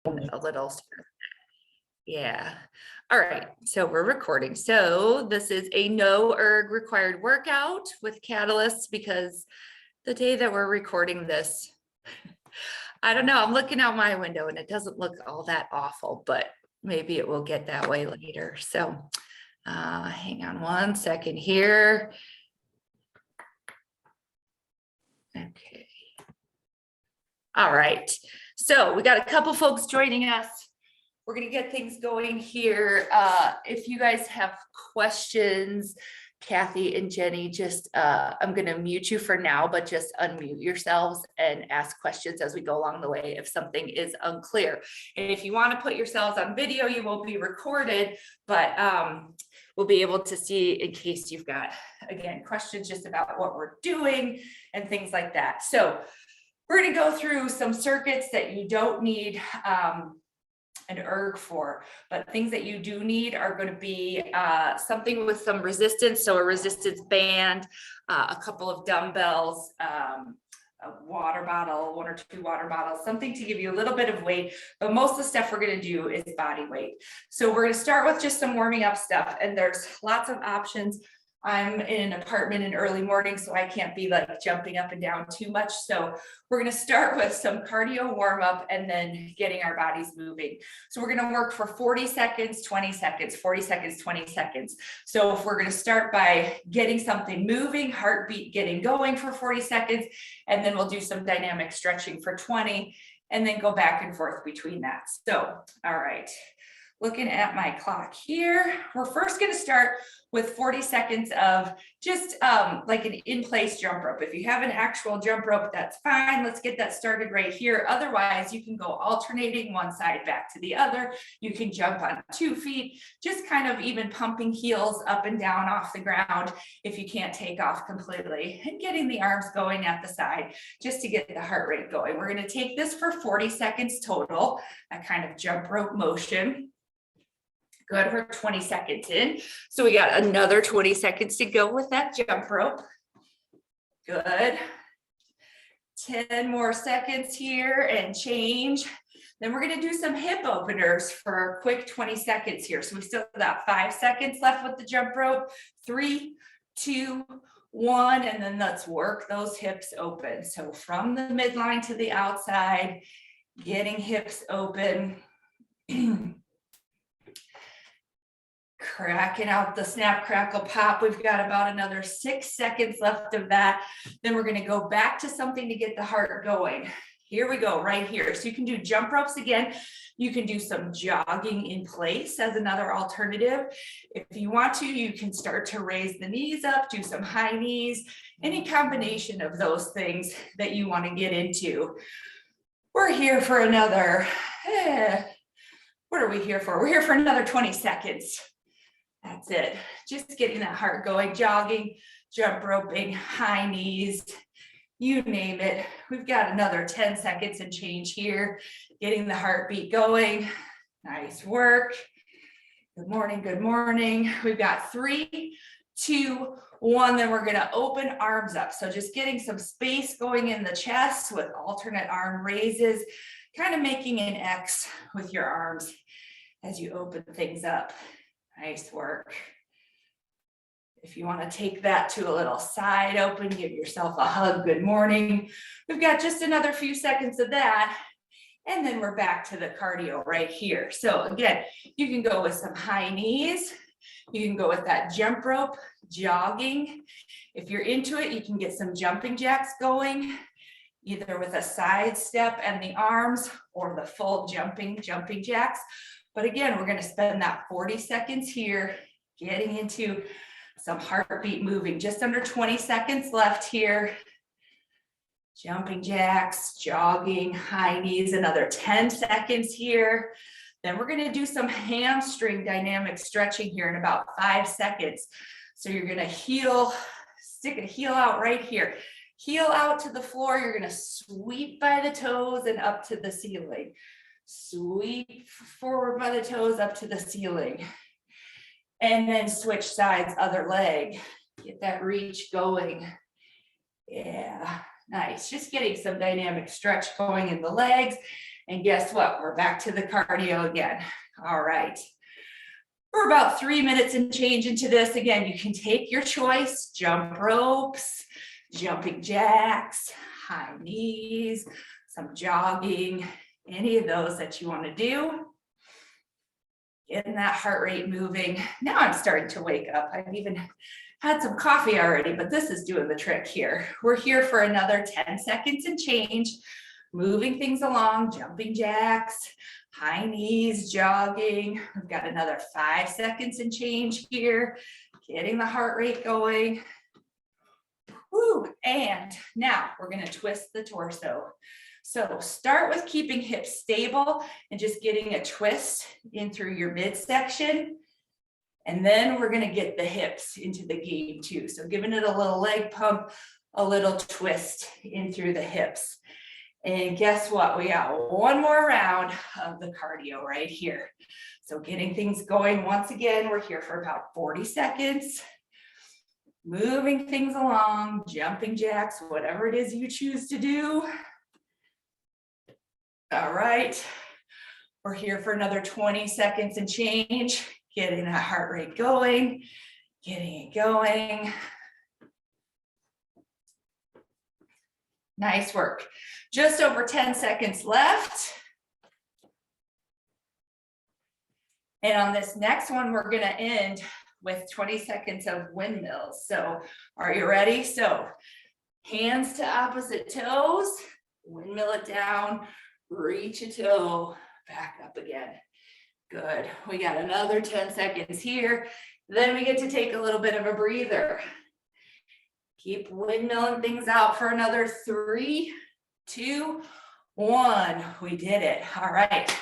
a little. Yeah. All right. So we're recording. So this is a no erg required workout with catalysts because the day that we're recording this, I don't know, I'm looking out my window and it doesn't look all that awful, but maybe it will get that way later. So hang on one second here. Okay. All right. So we got a couple folks joining us. We're going to get things going here. If you guys have questions, Kathy and Jenny, just I'm going to mute you for now, but just unmute yourselves and ask questions as we go along the way if something is unclear. And if you want to put yourselves on video, you won't be recorded, but we'll be able to see in case you've got, again, questions just about what we're doing and things like that. So we're going to go through some circuits that you don't need an erg for, but things that you do need are going to be something with some resistance. So a resistance band, a couple of dumbbells, a water bottle, 1 or 2 water bottles, something to give you a little bit of weight, but most of the stuff we're going to do is body weight. So we're going to start with just some warming up stuff, and there's lots of options. I'm in an apartment in early morning, so I can't be like jumping up and down too much. So we're going to start with some cardio warm up and then getting our bodies moving. So we're going to work for 40 seconds, 20 seconds, 40 seconds, 20 seconds. So if we're going to start by getting something moving, heartbeat getting going for 40 seconds, and then we'll do some dynamic stretching for 20, and then go back and forth between that. So, all right. Looking at my clock here, we're first going to start with 40 seconds of just like an in-place jump rope. If you have an actual jump rope, that's fine. Let's get that started right here. Otherwise, you can go alternating one side back to the other. You can jump on 2 feet, just kind of even pumping heels up and down off the ground if you can't take off completely, and getting the arms going at the side just to get the heart rate going. We're going to take this for 40 seconds total, a kind of jump rope motion. Good, we're 20 seconds in. So we got another 20 seconds to go with that jump rope. Good. 10 more seconds here and change. Then we're going to do some hip openers for a quick 20 seconds here. So we still got 5 seconds left with the jump rope. 3, 2, 1, and then let's work those hips open. So from the midline to the outside, getting hips open. Cracking out the snap, crackle, pop. We've got about another 6 seconds left of that. Then we're going to go back to something to get the heart going. Here we go, right here. So you can do jump ropes again. You can do some jogging in place as another alternative. If you want to, you can start to raise the knees up, do some high knees, any combination of those things that you want to get into. We're here for another, what are we here for? We're here for another 20 seconds. That's it. Just getting that heart going, jogging, jump roping, high knees, you name it. We've got another 10 seconds and change here, getting the heartbeat going. Nice work. Good morning, good morning. We've got 3, 2, 1. Then we're going to open arms up. So just getting some space going in the chest with alternate arm raises, kind of making an X with your arms as you open things up. Nice work. If you want to take that to a little side open, give yourself a hug. Good morning. We've got just another few seconds of that. And then we're back to the cardio right here. So again, you can go with some high knees. You can go with that jump rope, jogging. If you're into it, you can get some jumping jacks going, either with a side step and the arms or the full jumping jacks. But again, we're going to spend that 40 seconds here, getting into some heartbeat moving. Just under 20 seconds left here. Jumping jacks, jogging, high knees, another 10 seconds here. Then we're going to do some hamstring dynamic stretching here in about 5 seconds. So you're going to heel, stick a heel out right here. Heel out to the floor. You're going to sweep by the toes and up to the ceiling. Sweep forward by the toes up to the ceiling. And then switch sides, other leg. Get that reach going. Yeah, nice. Just getting some dynamic stretch going in the legs And guess what? We're back to the cardio again. All right. We're about 3 minutes and change into this. Again, you can take your choice, jump ropes, jumping jacks, high knees, some jogging, any of those that you want to do. Getting that heart rate moving. Now I'm starting to wake up. I've even had some coffee already, but this is doing the trick here. We're here for another 10 seconds and change, moving things along, jumping jacks, high knees, jogging. We've got another 5 seconds and change here, getting the heart rate going. Woo. And now we're going to twist the torso. So start with keeping hips stable and just getting a twist in through your midsection. And then we're going to get the hips into the game too. So giving it a little leg pump, a little twist in through the hips. And guess what? We got one more round of the cardio right here. So getting things going once again, we're here for about 40 seconds. Moving things along, jumping jacks, whatever it is you choose to do. All right, we're here for another 20 seconds and change, getting that heart rate going, getting it going. Nice work. Just over 10 seconds left. And on this next one, we're gonna end with 20 seconds of windmills. So are you ready? So hands to opposite toes, windmill it down, reach a toe, back up again. Good. We got another 10 seconds here. Then we get to take a little bit of a breather. Keep windmilling things out for another 3, 2, 1. We did it. All right.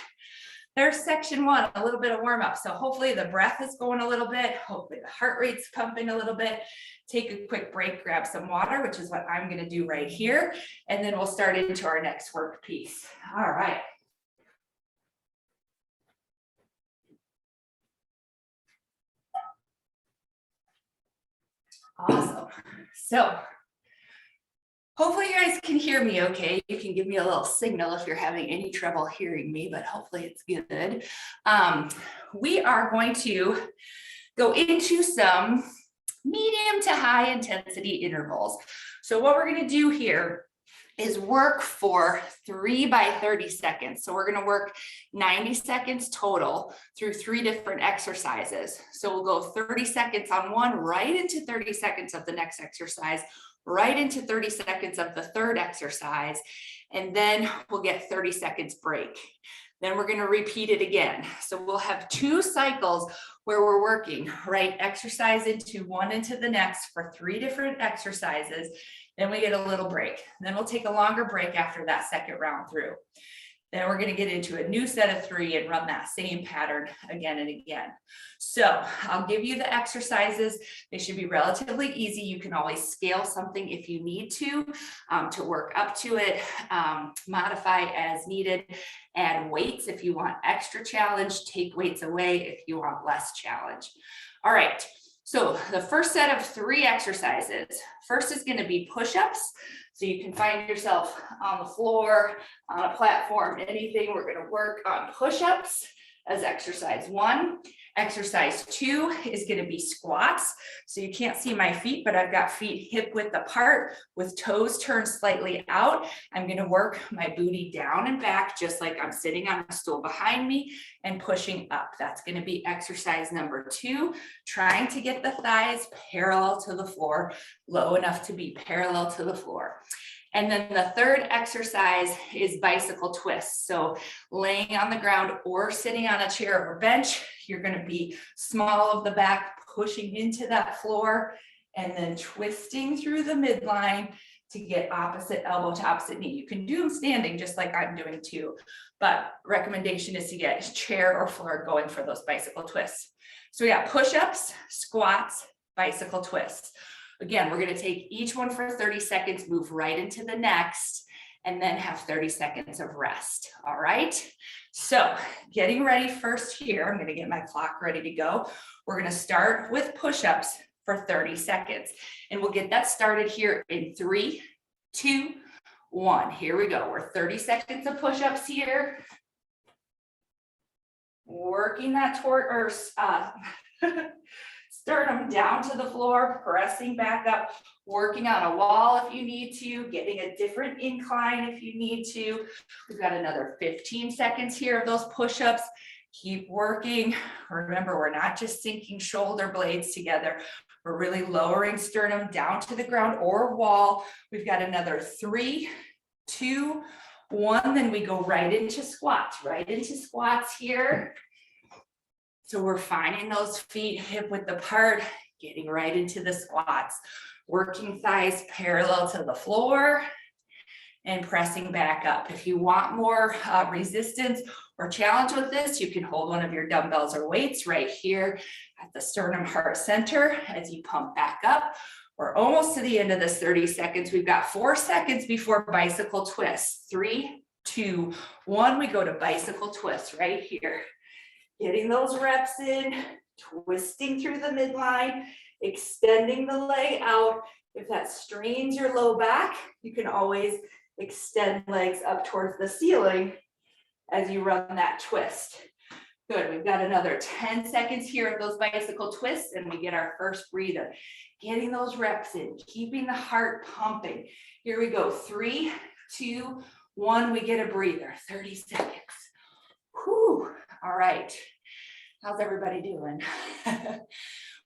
There's section 1, a little bit of warm up. So hopefully the breath is going a little bit. Hopefully the heart rate's pumping a little bit. Take a quick break, grab some water, which is what I'm going to do right here. And then we'll start into our next work piece. All right. Awesome. So hopefully you guys can hear me okay. You can give me a little signal if you're having any trouble hearing me, but hopefully it's good. We are going to go into some medium to high intensity intervals. So what we're going to do here is work for 3 by 30 seconds. So we're going to work 90 seconds total through 3 different exercises. So we'll go 30 seconds on one, right into 30 seconds of the next exercise, right into 30 seconds of the third exercise, and then we'll get 30 seconds break. Then we're going to repeat it again. So we'll have 2 cycles where we're working, right? Exercise into one into the next for 3 different exercises. Then we get a little break. Then we'll take a longer break after that second round through. Then we're going to get into a new set of 3 and run that same pattern again and again. So I'll give you the exercises. They should be relatively easy. You can always scale something if you need to work up to it, modify as needed, add weights if you want extra challenge, take weights away if you want less challenge. All right. So the first set of 3 exercises, first is going to be push-ups. So you can find yourself on the floor, on a platform, anything. We're going to work on push-ups as exercise 1. Exercise 2 is going to be squats. So you can't see my feet, but I've got feet hip width apart with toes turned slightly out. I'm going to work my booty down and back, just like I'm sitting on a stool behind me and pushing up. That's going to be exercise number 2, trying to get the thighs parallel to the floor, low enough to be parallel to the floor. And then the third exercise is bicycle twists. So laying on the ground or sitting on a chair or bench, you're going to be small of the back, pushing into that floor, and then twisting through the midline to get opposite elbow to opposite knee. You can do them standing just like I'm doing too, but recommendation is to get chair or floor going for those bicycle twists. So we got push-ups, squats, bicycle twists. Again, we're going to take each one for 30 seconds, move right into the next, and then have 30 seconds of rest. All right. So getting ready first here, I'm going to get my clock ready to go. We're going to start with push-ups for 30 seconds, and we'll get that started here in 3, 2, 1. Here we go. We're 30 seconds of push-ups here. Working that sternum down to the floor, pressing back up, working on a wall if you need to, getting a different incline if you need to. We've got another 15 seconds here of those push-ups. Keep working. Remember, we're not just sinking shoulder blades together. We're really lowering sternum down to the ground or wall. We've got another 3, 2, 1. Then we go right into squats here. So we're finding those feet hip width apart, getting right into the squats, working thighs parallel to the floor and pressing back up. If you want more resistance or challenge with this, you can hold one of your dumbbells or weights right here at the sternum heart center as you pump back up. We're almost to the end of this 30 seconds. We've got 4 seconds before bicycle twists. 3, 2, 1. We go to bicycle twists right here. Getting those reps in, twisting through the midline, extending the leg out. If that strains your low back, you can always extend legs up towards the ceiling as you run that twist. Good, we've got another 10 seconds here of those bicycle twists and we get our first breather. Getting those reps in, keeping the heart pumping. Here we go, 3, 2, 1, we get a breather, 30 seconds. Whew. All right, how's everybody doing?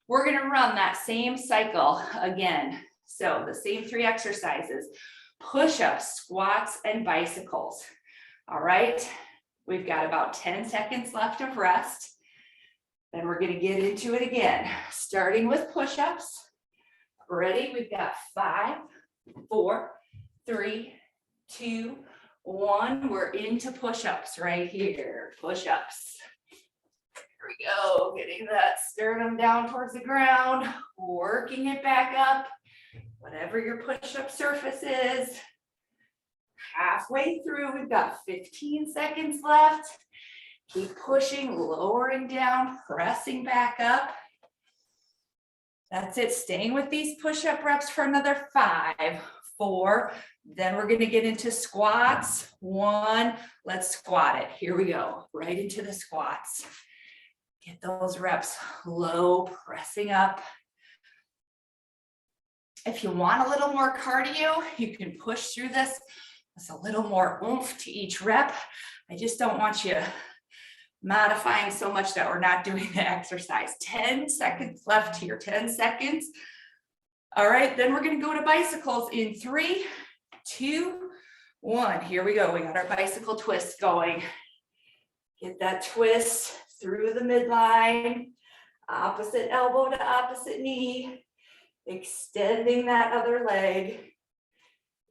We're gonna run that same cycle again. So the same 3 exercises, push-ups, squats, and bicycles. All right, we've got about 10 seconds left of rest. Then we're gonna get into it again, starting with push-ups. Ready? We've got 5, 4, 3, 2, 1. We're into push-ups right here. Push-ups. Here we go. Getting that sternum down towards the ground, working it back up. Whatever your push-up surface is. Halfway through, we've got 15 seconds left. Keep pushing, lowering down, pressing back up. That's it. Staying with these push-up reps for another 5, 4. Then we're going to get into squats. 1. Let's squat it. Here we go. Right into the squats. Get those reps low, pressing up. If you want a little more cardio, you can push through this. It's a little more oomph to each rep. I just don't want you modifying so much that we're not doing the exercise. 10 seconds left here, 10 seconds. All right, then we're gonna go to bicycles in 3, 2, 1. Here we go, we got our bicycle twist going. Get that twist through the midline, opposite elbow to opposite knee, extending that other leg,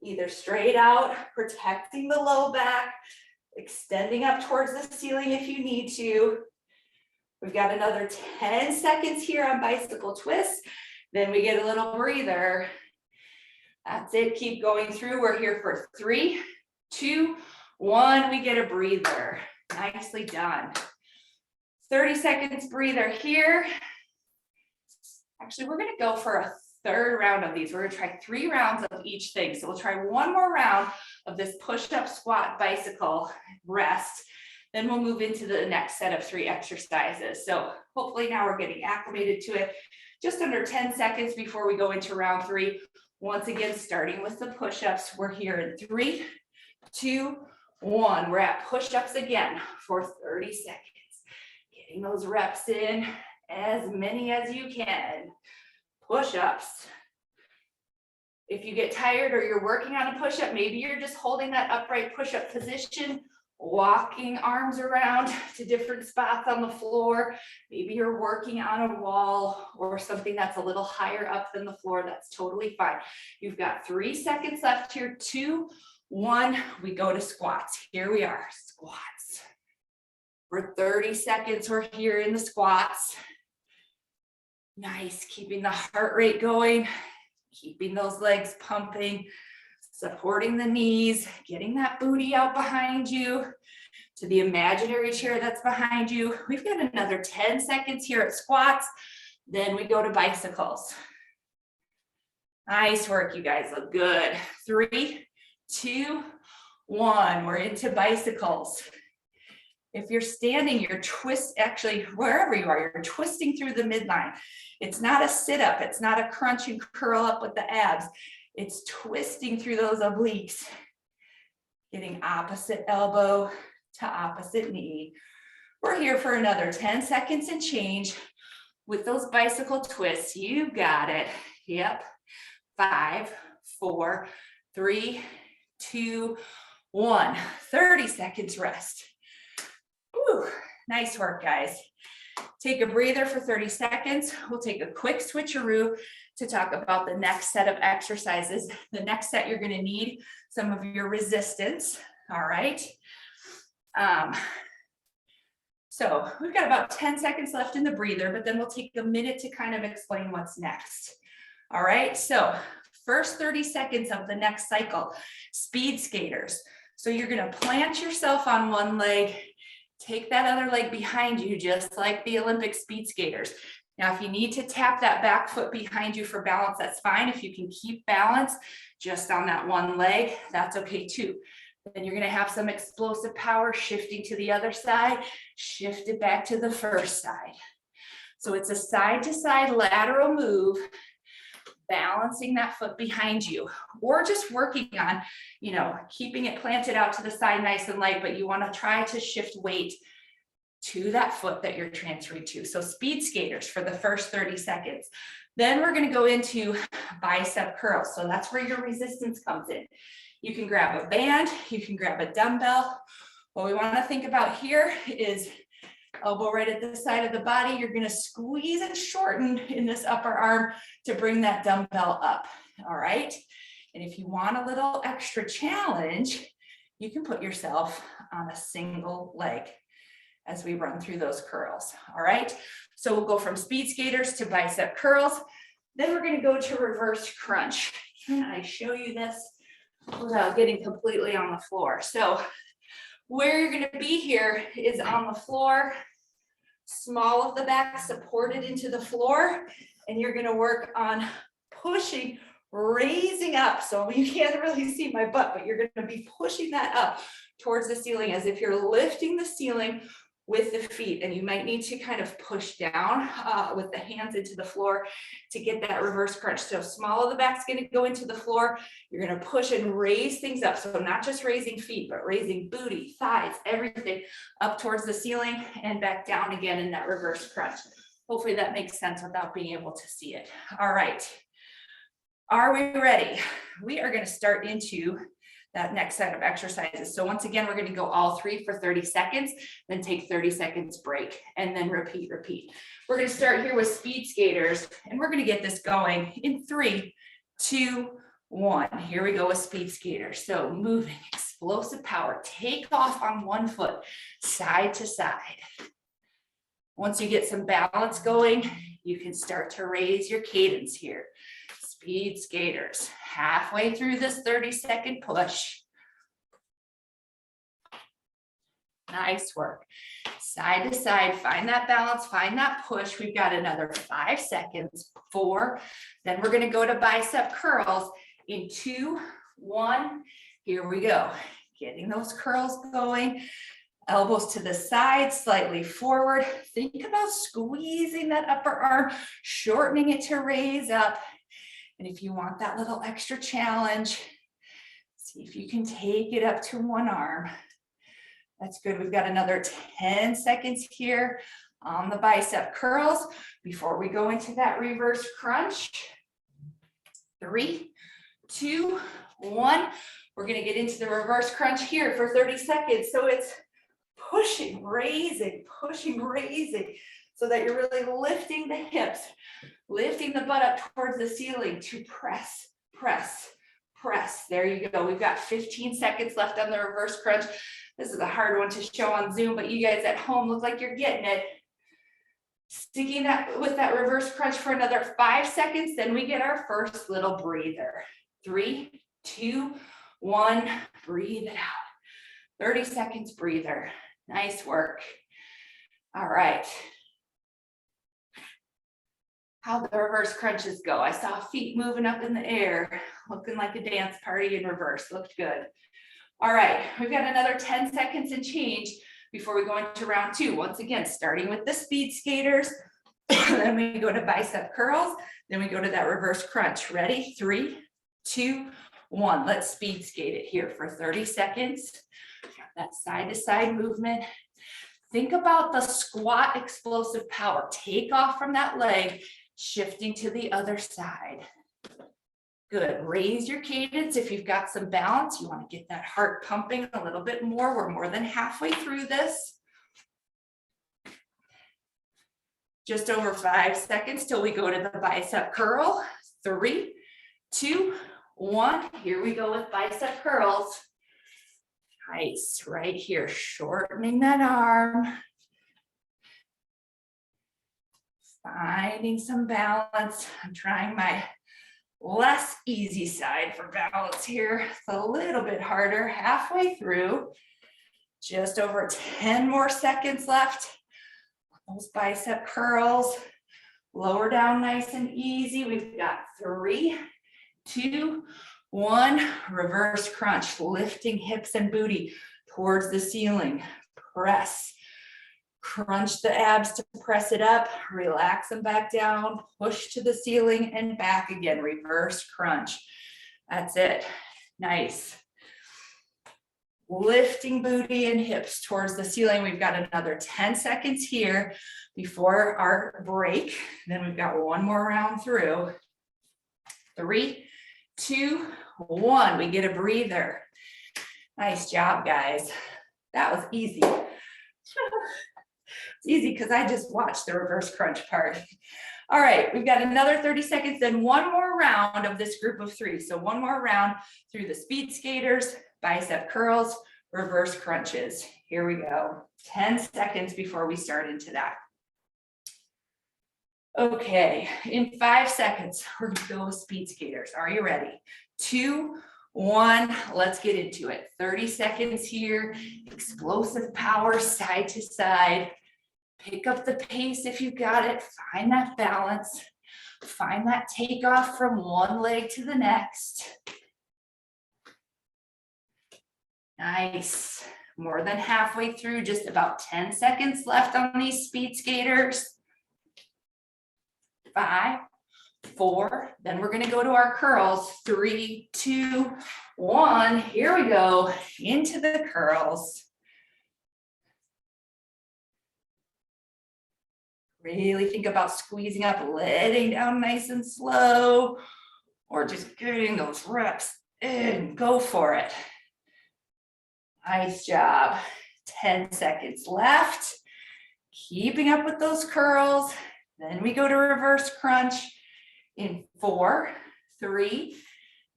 either straight out, protecting the low back, extending up towards the ceiling if you need to. We've got another 10 seconds here on bicycle twists. Then we get a little breather. That's it, keep going through. We're here for 3, 2, 1, we get a breather. Nicely done. 30 seconds breather here. Actually, we're gonna go for a 3rd round of these. We're gonna try 3 rounds of each thing. So we'll try 1 more round of this push-up, squat, bicycle, rest. Then we'll move into the next set of 3 exercises. So hopefully now we're getting acclimated to it. Just under 10 seconds before we go into round 3. Once again, starting with the push-ups. We're here in 3, 2, 1. We're at push-ups again for 30 seconds. Getting those reps in, as many as you can. Push-ups. If you get tired or you're working on a push-up, maybe you're just holding that upright push-up position, walking arms around to different spots on the floor. Maybe you're working on a wall or something that's a little higher up than the floor. That's totally fine. You've got 3 seconds left here. 2, 1, we go to squats. Here we are, squats. For 30 seconds, we're here in the squats. Nice, keeping the heart rate going, keeping those legs pumping, supporting the knees, getting that booty out behind you to the imaginary chair that's behind you. We've got another 10 seconds here at squats. Then we go to bicycles. Nice work, you guys look good. 3, 2, 1. We're into bicycles. If you're standing, you're actually wherever you are, you're twisting through the midline. It's not a sit-up, it's not a crunch and curl up with the abs. It's twisting through those obliques. Getting opposite elbow to opposite knee. We're here for another 10 seconds and change with those bicycle twists. You got it. Yep. 5, 4, 3, 2, 1. 30 seconds rest. Whew, nice work, guys. Take a breather for 30 seconds. We'll take a quick switcheroo to talk about the next set of exercises. The next set you're going to need some of your resistance. All right. So we've got about 10 seconds left in the breather, but then we'll take a minute to kind of explain what's next. All right. So first 30 seconds of the next cycle, speed skaters. So you're going to plant yourself on one leg, take that other leg behind you, just like the Olympic speed skaters. Now, if you need to tap that back foot behind you for balance, that's fine. If you can keep balance just on that one leg, that's okay too. Then you're going to have some explosive power shifting to the other side, shift it back to the first side. So it's a side to side lateral move, balancing that foot behind you, or just working on, keeping it planted out to the side nice and light, but you want to try to shift weight to that foot that you're transferring to. So speed skaters for the first 30 seconds. Then we're going to go into bicep curls. So that's where your resistance comes in. You can grab a band, you can grab a dumbbell. What we want to think about here is elbow right at the side of the body. You're going to squeeze and shorten in this upper arm to bring that dumbbell up. All right. And if you want a little extra challenge, you can put yourself on a single leg as we run through those curls. All right. So we'll go from speed skaters to bicep curls. Then we're going to go to reverse crunch. Can I show you this without getting completely on the floor? So where you're going to be here is on the floor, small of the back supported into the floor, and you're going to work on pushing, raising up. So you can't really see my butt, but you're going to be pushing that up towards the ceiling as if you're lifting the ceiling with the feet, and you might need to kind of push down with the hands into the floor to get that reverse crunch. So small of the back's going to go into the floor. You're going to push and raise things up. So not just raising feet, but raising booty, thighs, everything up towards the ceiling and back down again in that reverse crunch. Hopefully that makes sense without being able to see it. All right. Are we ready? We are going to start into that next set of exercises. So once again, we're going to go all 3 for 30 seconds, then take 30 seconds break, and then repeat. We're going to start here with speed skaters, and we're going to get this going in 3, 2, 1. Here we go with speed skaters. So moving, explosive power, take off on one foot, side to side. Once you get some balance going, you can start to raise your cadence here. Speed skaters, halfway through this 30-second push. Nice work. Side to side, find that balance, find that push. We've got another 5 seconds, 4. Then we're going to go to bicep curls in 2, 1. Here we go. Getting those curls going. Elbows to the side, slightly forward. Think about squeezing that upper arm, shortening it to raise up. And if you want that little extra challenge, see if you can take it up to one arm. That's good. We've got another 10 seconds here on the bicep curls before we go into that reverse crunch. 3, 2, 1. We're going to get into the reverse crunch here for 30 seconds. So it's pushing, raising, so that you're really lifting the hips, lifting the butt up towards the ceiling to press. There you go. We've got 15 seconds left on the reverse crunch. This is a hard one to show on Zoom, but you guys at home look like you're getting it. Sticking that with that reverse crunch for another 5 seconds, then we get our first little breather. 3, 2, 1, breathe it out. 30 seconds breather. Nice work. All right. how the reverse crunches go. I saw feet moving up in the air, looking like a dance party in reverse. Looked good. All right, we've got another 10 seconds and change before we go into round 2. Once again, starting with the speed skaters, then we go to bicep curls, then we go to that reverse crunch. Ready? 3, 2, 1. Let's speed skate it here for 30 seconds. That side to side movement. Think about the squat explosive power. Take off from that leg, shifting to the other side. Good. Raise your cadence. If you've got some balance, you want to get that heart pumping a little bit more. We're more than halfway through this. Just over 5 seconds till we go to the bicep curl. 3, 2, 1. Here we go with bicep curls. Nice. Right here, shortening that arm. Finding some balance. I'm trying my less easy side for balance here. It's a little bit harder, halfway through. Just over 10 more seconds left. Those bicep curls. Lower down nice and easy. We've got 3, 2, 1. Reverse crunch, lifting hips and booty towards the ceiling. Press. Crunch the abs to press it up, relax them back down, push to the ceiling and back again, reverse crunch. That's it. Nice. Lifting booty and hips towards the ceiling. We've got another 10 seconds here before our break. Then we've got one more round through. 3, 2, 1. We get a breather. Nice job, guys. That was easy. It's easy because I just watched the reverse crunch part. All right, we've got another 30 seconds, then one more round of this group of 3. So one more round through the speed skaters, bicep curls, reverse crunches. Here we go. 10 seconds before we start into that. Okay, in 5 seconds, we're gonna go with speed skaters. Are you ready? 2, 1, let's get into it. 30 seconds here, explosive power side to side. Pick up the pace if you got it, find that balance, find that takeoff from one leg to the next. Nice, more than halfway through, just about 10 seconds left on these speed skaters. 5, 4, then we're gonna go to our curls. 3, 2, 1, here we go, into the curls. Really think about squeezing up, letting down nice and slow, or just getting those reps in. Go for it. Nice job. 10 seconds left. Keeping up with those curls. Then we go to reverse crunch in 4, 3,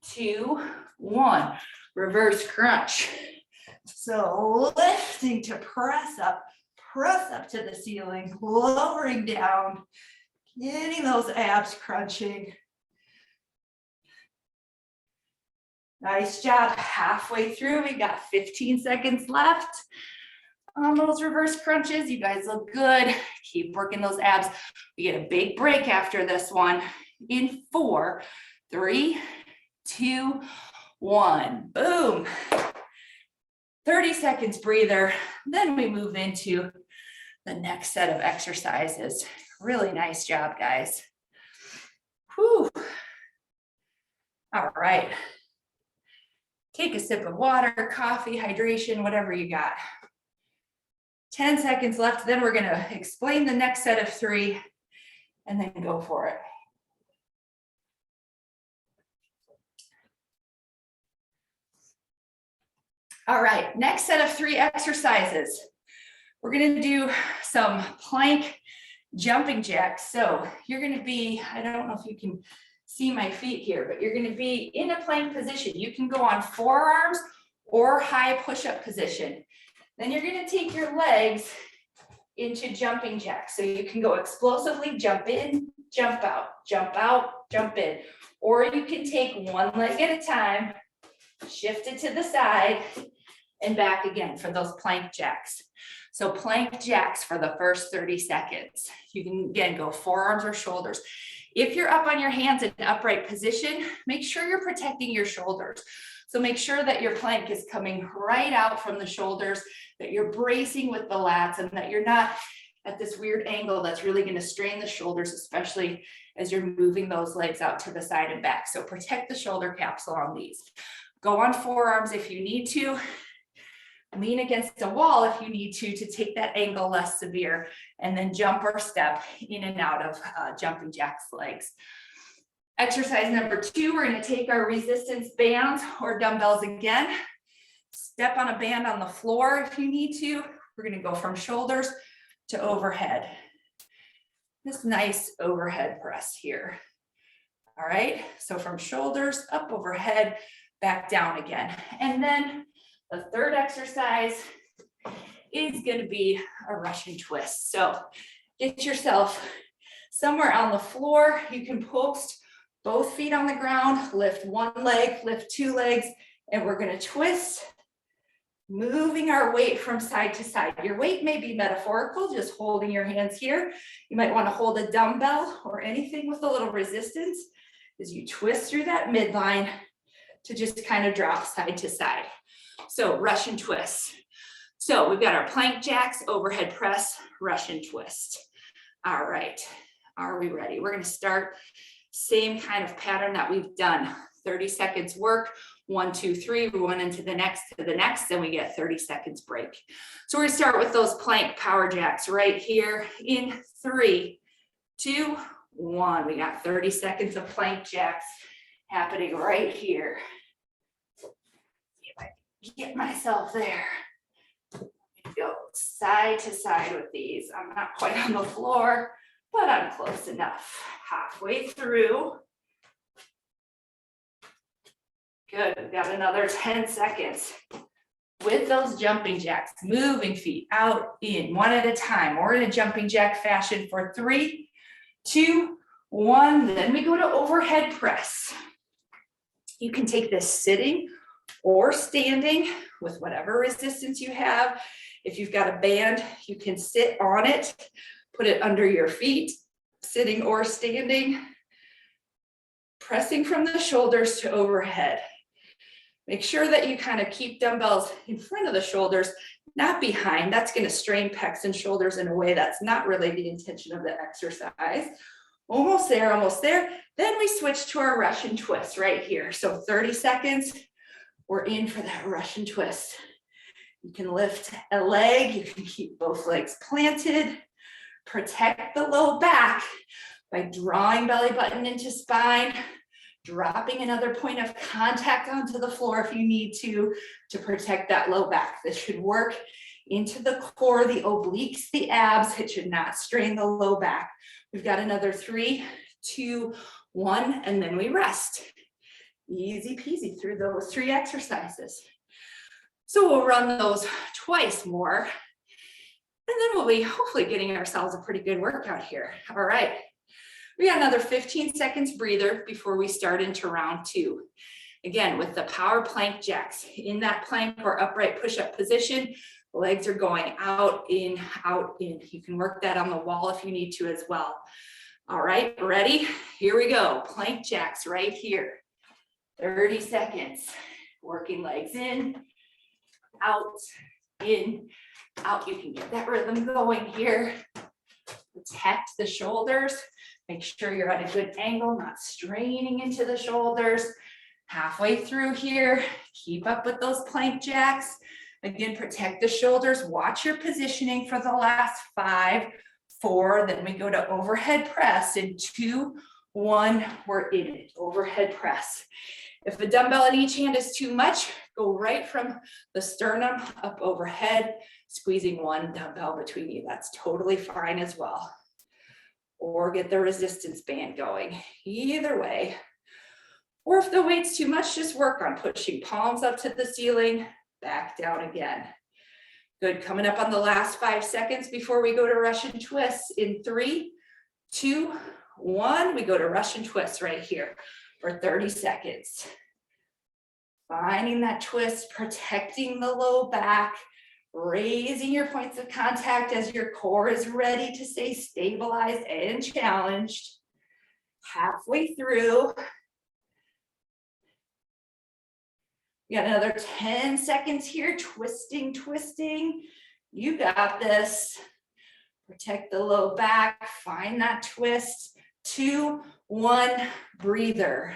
2, 1. Reverse crunch. So lifting to press up to the ceiling, lowering down, getting those abs crunching. Nice job. Halfway through, we got 15 seconds left on those reverse crunches. You guys look good. Keep working those abs. We get a big break after this one in 4, 3, 2, 1. Boom. 30 seconds breather. Then we move into the next set of exercises. Really nice job, guys. Whew. All right. Take a sip of water, coffee, hydration, whatever you got. 10 seconds left. Then we're going to explain the next set of 3 and then go for it. All right, next set of 3 exercises. We're gonna do some plank jumping jacks. So you're gonna be, I don't know if you can see my feet here, but you're gonna be in a plank position. You can go on forearms or high push-up position. Then you're gonna take your legs into jumping jacks. So you can go explosively, jump in, jump out, jump in. Or you can take one leg at a time, shift it to the side, and back again for those plank jacks. So plank jacks for the first 30 seconds. You can, again, go forearms or shoulders. If you're up on your hands in an upright position, make sure you're protecting your shoulders. So make sure that your plank is coming right out from the shoulders, that you're bracing with the lats, and that you're not at this weird angle that's really going to strain the shoulders, especially as you're moving those legs out to the side and back. So protect the shoulder capsule on these. Go on forearms if you need to. Lean against a wall if you need to take that angle less severe, and then jump or step in and out of jumping jacks legs. Exercise number 2, we're going to take our resistance bands or dumbbells again. Step on a band on the floor if you need to. We're going to go from shoulders to overhead. This nice overhead press here. All right, so from shoulders up overhead, back down again. And then the third exercise is going to be a Russian twist. So get yourself somewhere on the floor. You can post both feet on the ground, lift one leg, lift 2 legs, and we're going to twist, moving our weight from side to side. Your weight may be metaphorical, just holding your hands here. You might want to hold a dumbbell or anything with a little resistance as you twist through that midline to just kind of drop side to side. So Russian twist. So we've got our plank jacks, overhead press, Russian twist. All right, are we ready? We're going to start same kind of pattern that we've done. 30 seconds work, 1, 2, 3, we went into the next, then we get 30 seconds break. So we're going to start with those plank power jacks right here in 3, 2, 1. We got 30 seconds of plank jacks happening right here. If I can get myself there. Go side to side with these. I'm not quite on the floor, but I'm close enough. Halfway through. Good, we've got another 10 seconds. With those jumping jacks, moving feet out, in, one at a time. We're in a jumping jack fashion for 3, 2, 1. Then we go to overhead press. You can take this sitting or standing with whatever resistance you have. If you've got a band, you can sit on it, put it under your feet, sitting or standing, pressing from the shoulders to overhead. Make sure that you kind of keep dumbbells in front of the shoulders, not behind. That's going to strain pecs and shoulders in a way that's not really the intention of the exercise. Almost there, almost there. Then we switch to our Russian twist right here. So 30 seconds, we're in for that Russian twist. You can lift a leg, you can keep both legs planted, protect the low back by drawing belly button into spine, dropping another point of contact onto the floor if you need to protect that low back. This should work into the core, the obliques, the abs. It should not strain the low back. We've got another 3, 2, 1, and then we rest. Easy peasy through those 3 exercises. So we'll run those twice more, and then we'll be hopefully getting ourselves a pretty good workout here. All right, we got another 15 seconds breather before we start into round 2. Again, with the power plank jacks, in that plank or upright push-up position, legs are going out, in, out, in. You can work that on the wall if you need to as well. All right, ready? Here we go, plank jacks right here. 30 seconds, working legs in, out, in, out. You can get that rhythm going here. Protect the shoulders. Make sure you're at a good angle, not straining into the shoulders. Halfway through here, keep up with those plank jacks. Again, protect the shoulders. Watch your positioning for the last 5, 4. Then we go to overhead press in 2, 1. We're in it. Overhead press. If a dumbbell in each hand is too much, go right from the sternum up overhead, squeezing one dumbbell between you. That's totally fine as well. Or get the resistance band going. Either way. Or if the weight's too much, just work on pushing palms up to the ceiling, back down again. Good, coming up on the last 5 seconds before we go to Russian twists. In 3, 2, 1, we go to Russian twists right here for 30 seconds. Finding that twist, protecting the low back, raising your points of contact as your core is ready to stay stabilized and challenged. Halfway through. You got another 10 seconds here, twisting, twisting. You got this. Protect the low back, find that twist. 2, 1, breather.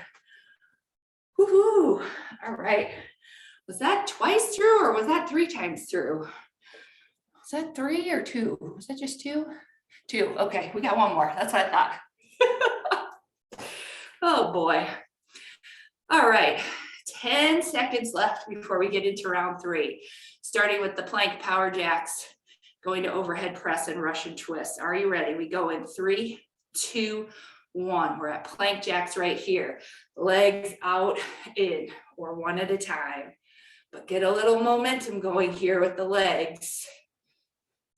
Woohoo! All right. Was that twice through or was that 3 times through? Was that 3 or 2? Was that just 2? 2. Okay, we got one more. That's what I thought. Oh boy. All right. 10 seconds left before we get into round 3. Starting with the plank power jacks, going to overhead press and Russian twist. Are you ready? We go in 3, 2, 1. We're at plank jacks right here. Legs out, in, or one at a time. But get a little momentum going here with the legs.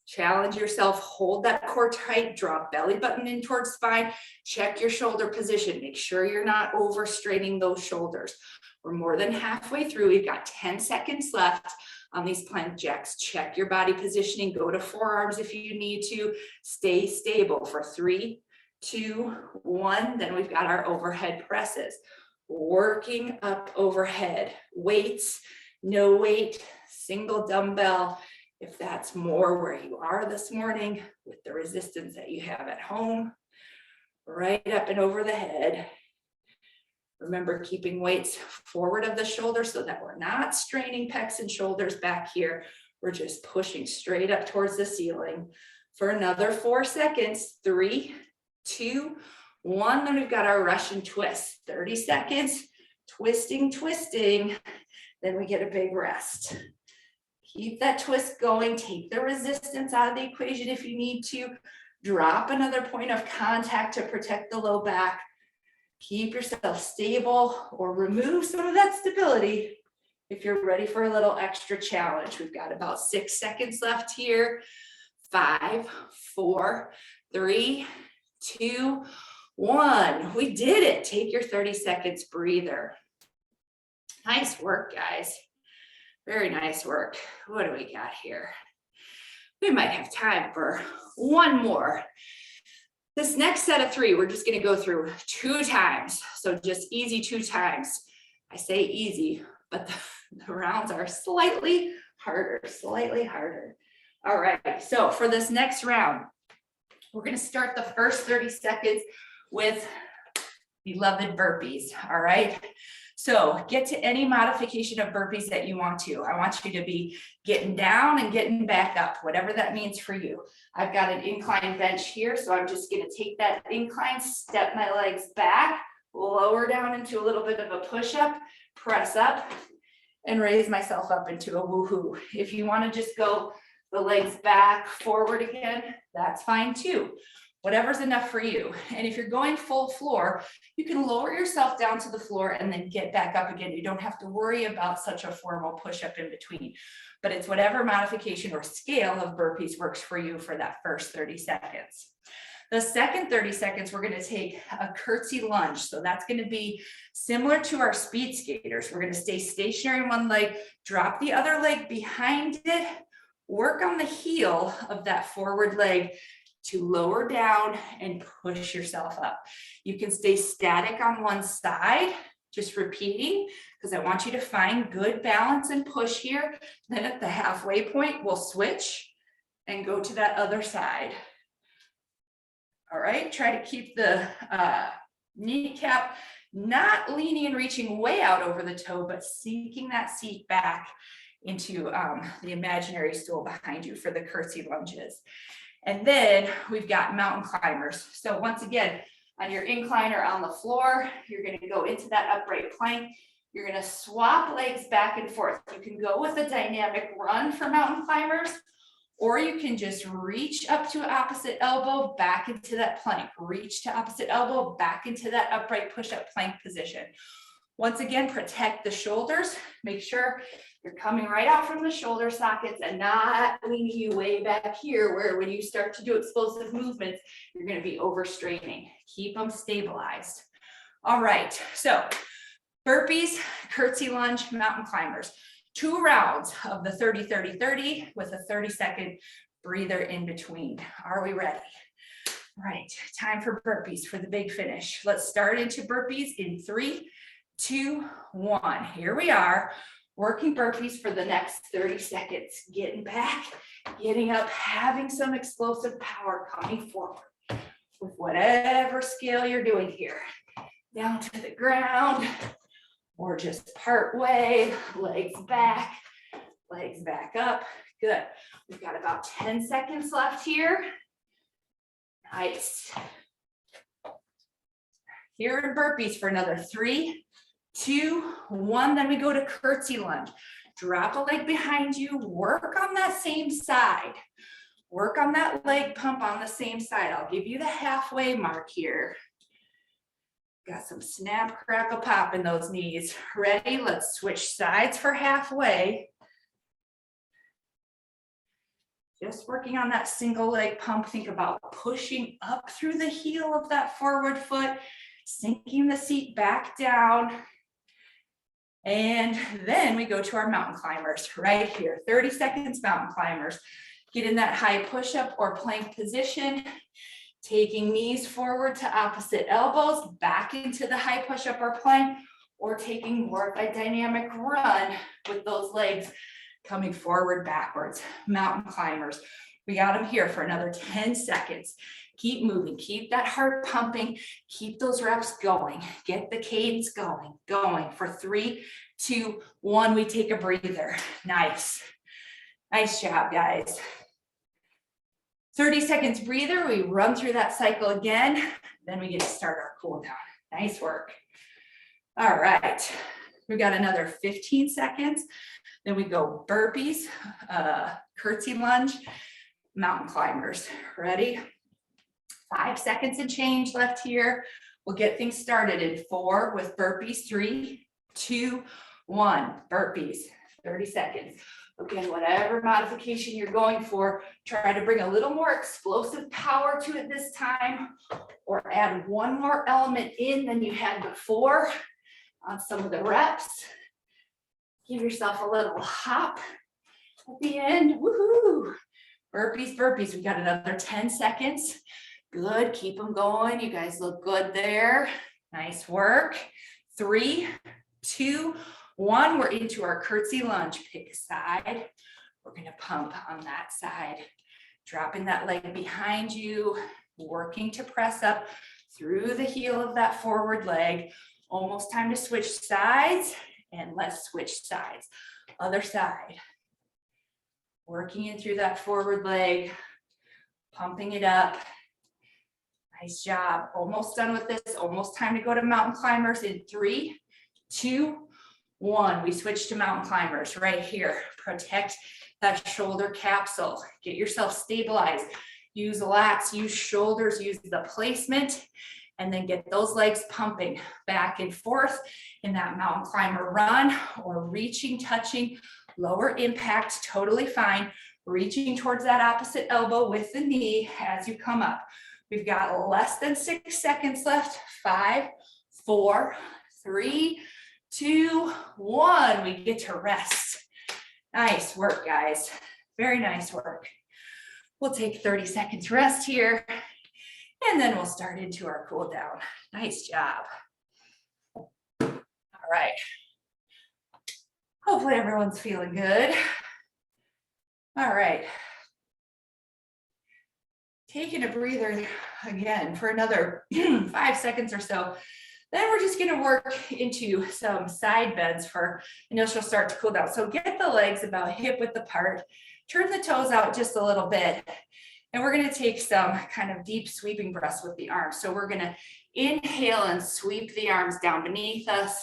Challenge yourself, hold that core tight, draw belly button in towards spine, check your shoulder position. Make sure you're not overstraining those shoulders. We're more than halfway through. We've got 10 seconds left on these plank jacks. Check your body positioning, go to forearms if you need to. Stay stable for 3, 2, 1. Then we've got our overhead presses. Working up overhead. Weights, no weight, single dumbbell. If that's more where you are this morning with the resistance that you have at home, right up and over the head. Remember, keeping weights forward of the shoulder so that we're not straining pecs and shoulders back here. We're just pushing straight up towards the ceiling for another 4 seconds. 3, 2, 1. Then we've got our Russian twist. 30 seconds, twisting, twisting. Then we get a big rest. Keep that twist going. Take the resistance out of the equation if you need to. Drop another point of contact to protect the low back. Keep yourself stable or remove some of that stability if you're ready for a little extra challenge. We've got about 6 seconds left here. 5, 4, 3, 2, 1. We did it. Take your 30 seconds breather. Nice work, guys. Very nice work. What do we got here? We might have time for one more. This next set of 3, we're just going to go through 2 times. So just easy 2 times. I say easy, but the rounds are slightly harder, slightly harder. All right. So for this next round, we're going to start the first 30 seconds with beloved burpees. All right. So get to any modification of burpees that you want to. I want you to be getting down and getting back up, whatever that means for you. I've got an incline bench here, so I'm just going to take that incline, step my legs back, lower down into a little bit of a push-up, press up, and raise myself up into a woohoo. If you want to just go the legs back, forward again, that's fine too. Whatever's enough for you. And if you're going full floor, you can lower yourself down to the floor and then get back up again. You don't have to worry about such a formal push-up in between, but it's whatever modification or scale of burpees works for you for that first 30 seconds. The second 30 seconds, we're going to take a curtsy lunge. So that's going to be similar to our speed skaters. We're going to stay stationary in one leg, drop the other leg behind it, work on the heel of that forward leg to lower down and push yourself up. You can stay static on one side, just repeating, because I want you to find good balance and push here. Then at the halfway point, we'll switch and go to that other side. All right, try to keep the kneecap not leaning and reaching way out over the toe, but sinking that seat back into the imaginary stool behind you for the curtsy lunges. And then we've got mountain climbers. So once again, on your incline or on the floor, you're going to go into that upright plank. You're going to swap legs back and forth. You can go with a dynamic run for mountain climbers, or you can just reach up to opposite elbow, back into that plank. Reach to opposite elbow, back into that upright push-up plank position. Once again, protect the shoulders. Make sure you're coming right out from the shoulder sockets and not leaning you way back here, where when you start to do explosive movements, you're going to be overstraining. Keep them stabilized. All right, so burpees, curtsy lunge, mountain climbers. 2 rounds of the 30-30-30 with a 30-second breather in between. Are we ready? All right, time for burpees for the big finish. Let's start into burpees in 3, 2, 1. Here we are, working burpees for the next 30 seconds. Getting back, getting up, having some explosive power coming forward with whatever skill you're doing here. Down to the ground or just part way, legs back up. Good. We've got about 10 seconds left here. Nice. Here in burpees for another 3, 2, 1. Then we go to curtsy lunge. Drop a leg behind you. Work on that same side. Work on that leg pump on the same side. I'll give you the halfway mark here. Got some snap, crackle, pop in those knees. Ready? Let's switch sides for halfway. Just working on that single leg pump. Think about pushing up through the heel of that forward foot, sinking the seat back down. And then we go to our mountain climbers right here. 30 seconds mountain climbers. Get in that high push-up or plank position. Taking knees forward to opposite elbows, back into the high push-up or plank, or taking more of a dynamic run with those legs coming forward, backwards. Mountain climbers. We got them here for another 10 seconds. Keep moving, keep that heart pumping, keep those reps going. Get the cadence going. For 3, 2, 1, we take a breather. Nice. Nice job, guys. 30 seconds breather, we run through that cycle again, then we get to start our cool down. Nice work. All right, we got another 15 seconds, then we go burpees, curtsy lunge, mountain climbers. Ready? 5 seconds and change left here. We'll get things started in 4 with burpees. 3, 2, 1, burpees, 30 seconds. Again, whatever modification you're going for, try to bring a little more explosive power to it this time, or add one more element in than you had before on some of the reps. Give yourself a little hop at the end. Woohoo! Burpees. We got another 10 seconds. Good, keep them going. You guys look good there. Nice work. 3, 2, 1, we're into our curtsy lunge. Pick a side. We're gonna pump on that side. Dropping that leg behind you, working to press up through the heel of that forward leg. Almost time to switch sides, and let's switch sides. Other side. Working in through that forward leg, pumping it up. Nice job. Almost done with this. Almost time to go to mountain climbers in 3, 2, 1, we switch to mountain climbers right here. Protect that shoulder capsule. Get yourself stabilized. Use lats, use shoulders, use the placement, and then get those legs pumping back and forth in that mountain climber run, or reaching, touching, lower impact, totally fine. Reaching towards that opposite elbow with the knee as you come up. We've got less than 6 seconds left. 5, 4, 3, 2, 1, we get to rest. Nice work, guys. Very nice work. We'll take 30 seconds rest here, and then we'll start into our cool down. Nice job. All right. Hopefully everyone's feeling good. All right. Taking a breather again for another 5 seconds or so. Then we're just gonna work into some side bends for initial start to cool down. So get the legs about hip width apart, turn the toes out just a little bit, and we're gonna take some kind of deep sweeping breaths with the arms. So we're gonna inhale and sweep the arms down beneath us.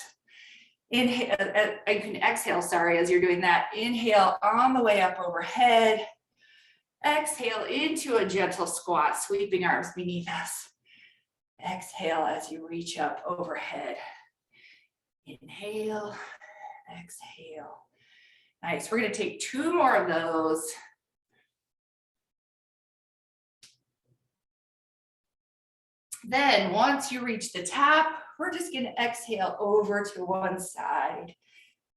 Inhale, you can exhale, sorry, as you're doing that. Inhale on the way up overhead. Exhale into a gentle squat, sweeping arms beneath us. Exhale as you reach up overhead. Inhale, exhale. Nice, we're gonna take 2 more of those. Then once you reach the top, we're just gonna exhale over to one side.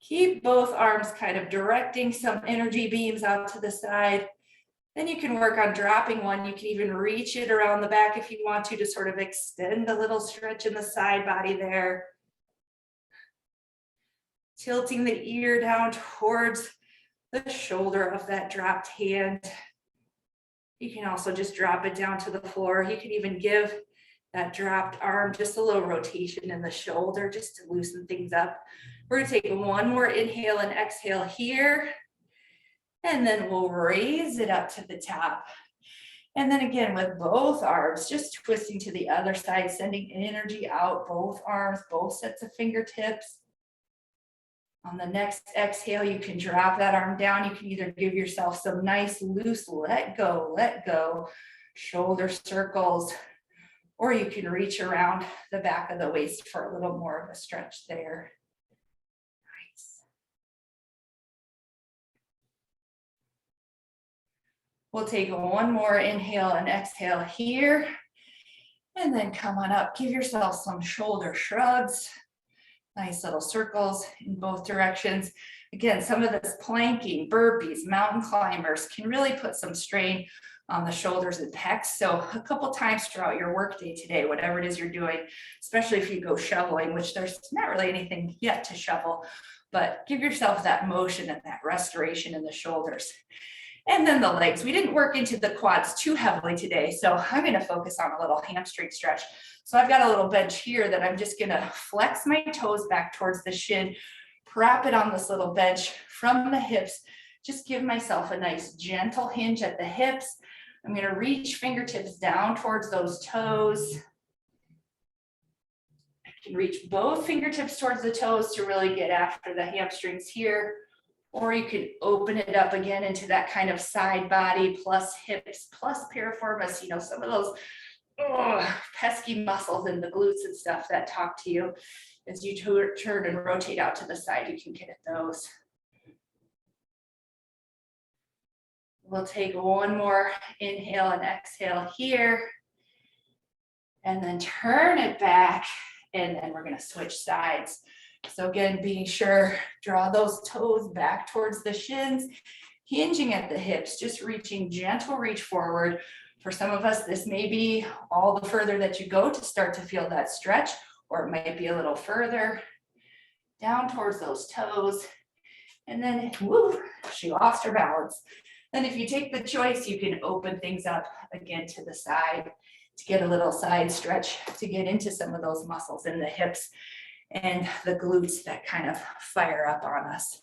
Keep both arms kind of directing some energy beams out to the side. Then you can work on dropping one. You can even reach it around the back if you want to sort of extend a little stretch in the side body there. Tilting the ear down towards the shoulder of that dropped hand. You can also just drop it down to the floor. You can even give that dropped arm just a little rotation in the shoulder just to loosen things up. We're gonna take one more inhale and exhale here. And then we'll raise it up to the top. And then again, with both arms, just twisting to the other side, sending energy out, both arms, both sets of fingertips. On the next exhale, you can drop that arm down. You can either give yourself some nice loose let go, shoulder circles, or you can reach around the back of the waist for a little more of a stretch there. Nice. We'll take one more inhale and exhale here, and then come on up. Give yourself some shoulder shrugs. Nice little circles in both directions. Again, some of this planking, burpees, mountain climbers can really put some strain on the shoulders and pecs. So a couple times throughout your workday today, whatever it is you're doing, especially if you go shoveling, which there's not really anything yet to shovel, but give yourself that motion and that restoration in the shoulders. And then the legs. We didn't work into the quads too heavily today, so I'm going to focus on a little hamstring stretch. So I've got a little bench here that I'm just going to flex my toes back towards the shin, prop it on this little bench from the hips. Just give myself a nice gentle hinge at the hips. I'm going to reach fingertips down towards those toes. I can reach both fingertips towards the toes to really get after the hamstrings here. Or you could open it up again into that kind of side body plus hips plus piriformis, you know, some of those pesky muscles in the glutes and stuff that talk to you. As you turn and rotate out to the side, you can get at those. We'll take one more inhale and exhale here. And then turn it back. And then we're going to switch sides. So again, being sure, draw those toes back towards the shins, hinging at the hips, just reaching, gentle reach forward. For some of us, this may be all the further that you go to start to feel that stretch, or it might be a little further down towards those toes. And then, woo, she lost her balance. Then if you take the choice, you can open things up again to the side to get a little side stretch, to get into some of those muscles in the hips and the glutes that kind of fire up on us.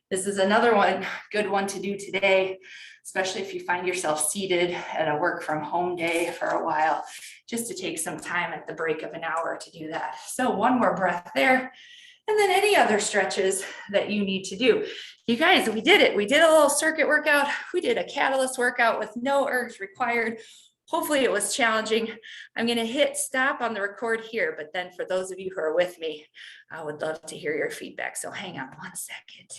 This is another good one to do today, especially if you find yourself seated at a work from home day for a while, just to take some time at the break of an hour to do that. So one more breath there, and then any other stretches that you need to do. You guys, we did it. We did a little circuit workout. We did a catalyst workout with no ergs required. Hopefully it was challenging. I'm going to hit stop on the record here, but then for those of you who are with me, I would love to hear your feedback. So hang on one second.